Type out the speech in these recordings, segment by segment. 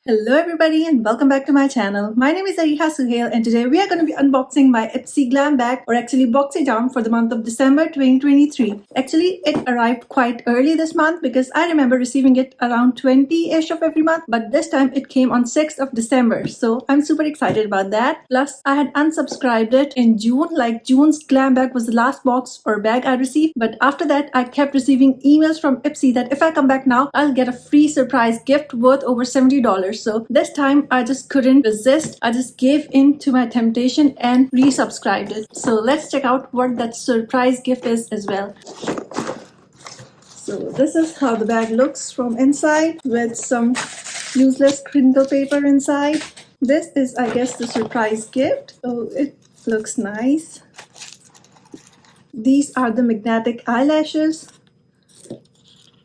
Hello everybody and welcome back to my channel. My name is Ariha Suhail and today we are going to be unboxing my Ipsy glam bag, or actually Boxycharm, for the month of December 2023. Actually, it arrived quite early this month because I remember receiving it around 20-ish of every month, but this time it came on 6th of December. So I'm super excited about that. Plus, I had unsubscribed it in June, like June's glam bag was the last box or bag I received, but after that I kept receiving emails from Ipsy that if I come back now, I'll get a free surprise gift worth over $70. So this time I just couldn't resist. I just gave in to my temptation and resubscribed it. So let's check out what that surprise gift is as well. So this is how the bag looks from inside, with some useless crinkle paper inside. This is, I guess, the surprise gift. Oh, it looks nice. These are the magnetic eyelashes.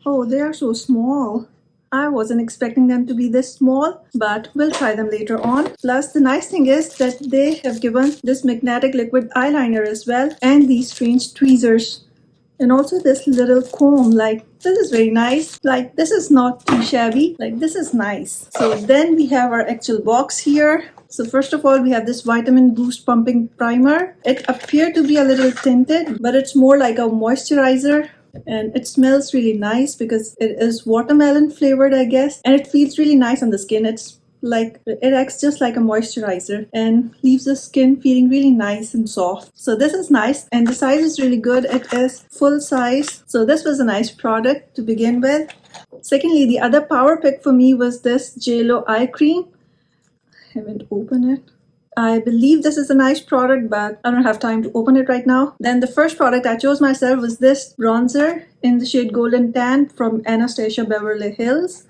Oh, they are so small. I wasn't expecting them to be this small, but we'll try them later on. Plus, the nice thing is that they have given this magnetic liquid eyeliner as well, and these strange tweezers. And also this little comb. Like, this is very nice. Like, this is not too shabby. Like, this is nice. So then we have our actual box here. So first of all, we have this vitamin boost pumping primer. It appeared to be a little tinted, but it's more like a moisturizer. And it smells really nice because it is watermelon flavored, I guess, and it feels really nice on the skin. It's like, it acts just like a moisturizer and leaves the skin feeling really nice and soft. So this is nice, and the size is really good. It is full size, so this was a nice product to begin with. Secondly, the other power pick for me was this JLo eye cream. I haven't opened it. I believe this is a nice product, but I don't have time to open it right now. Then the first product I chose myself was this bronzer in the shade Golden Tan from Anastasia Beverly Hills.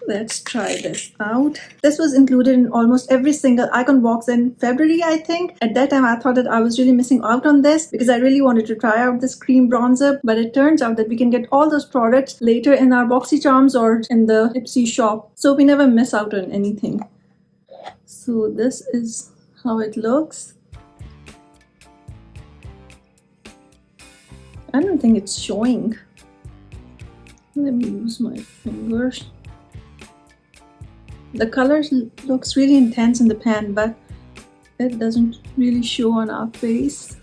Let's try this out. This was included in almost every single icon box in February, I think. At that time, I thought that I was really missing out on this because I really wanted to try out this cream bronzer. But it turns out that we can get all those products later in our Boxycharms or in the Ipsy shop. So we never miss out on anything. So this is how it looks. I don't think it's showing. Let me use my fingers. The color looks really intense in the pan, but it doesn't really show on our face.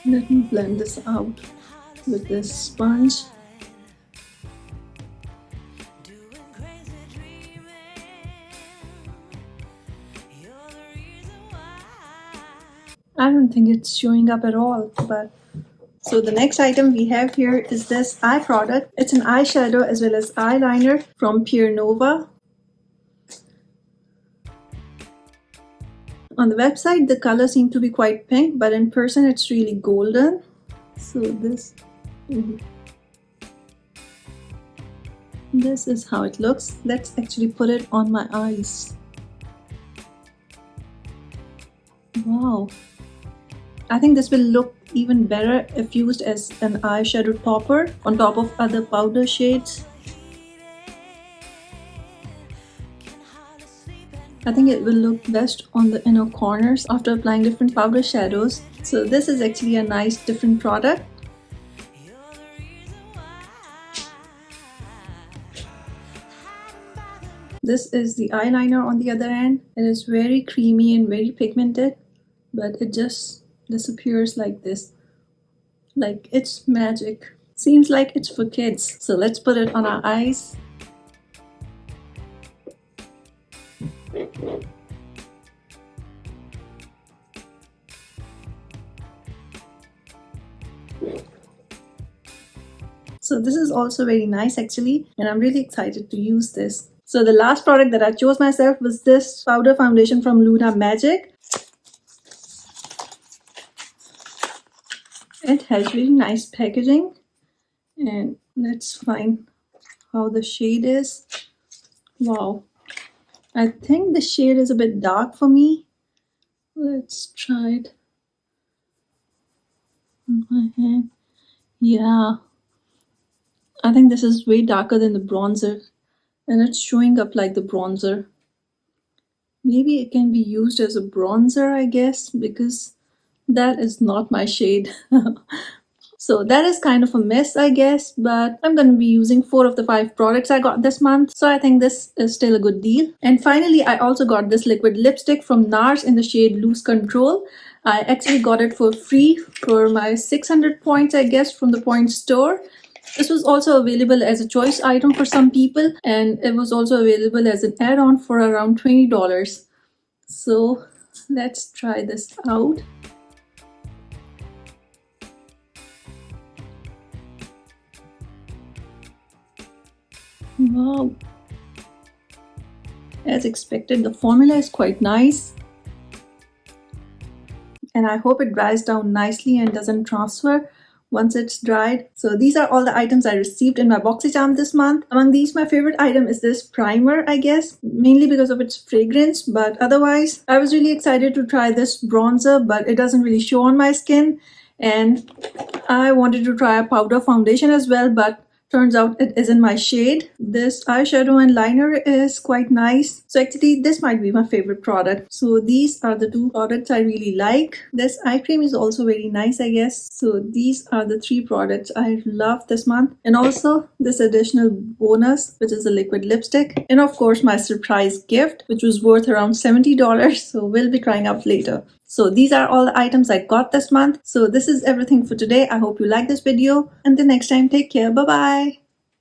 Let me blend this out with this sponge. I don't think it's showing up at all, but so the next item we have here is this eye product. It's an eyeshadow as well as eyeliner from Pure Nova. On the website, the color seemed to be quite pink, but in person it's really golden. So this is how it looks. Let's actually put it on my eyes. Wow. I think this will look even better if used as an eyeshadow topper on top of other powder shades. I think it will look best on the inner corners after applying different powder shadows. So this is actually a nice different product. This is the eyeliner on the other end. It is very creamy and very pigmented, but it just disappears like this. Like, it's magic. Seems like it's for kids. So let's put it on our eyes. So this is also very nice actually, and I'm really excited to use this. So the last product that I chose myself was this powder foundation from Luna Magic. It has really nice packaging, and let's find how the shade is. Wow, I think the shade is a bit dark for me. Let's try it on my hand. Yeah, I think this is way darker than the bronzer, and it's showing up like the bronzer. Maybe it can be used as a bronzer, I guess, because that is not my shade. So that is kind of a mess, I guess, but I'm going to be using 4 of the 5 products I got this month. So I think this is still a good deal. And finally, I also got this liquid lipstick from NARS in the shade Loose Control. I actually got it for free for my 600 points, I guess, from the point store. This was also available as a choice item for some people, and it was also available as an add-on for around $20. So let's try this out. Wow. As expected, the formula is quite nice. And I hope it dries down nicely and doesn't transfer once it's dried. So these are all the items I received in my Boxycharm this month. Among these, my favorite item is this primer, I guess, mainly because of its fragrance, but otherwise, I was really excited to try this bronzer, but it doesn't really show on my skin. And I wanted to try a powder foundation as well, but turns out it isn't my shade. This eyeshadow and liner is quite nice. So actually, this might be my favorite product. So these are the 2 products I really like. This eye cream is also very nice, I guess. So these are the 3 products I love this month. And also this additional bonus, which is a liquid lipstick. And of course, my surprise gift, which was worth around $70. So we'll be trying out later. So these are all the items I got this month. So this is everything for today. I hope you like this video. Until next time, take care. Bye-bye.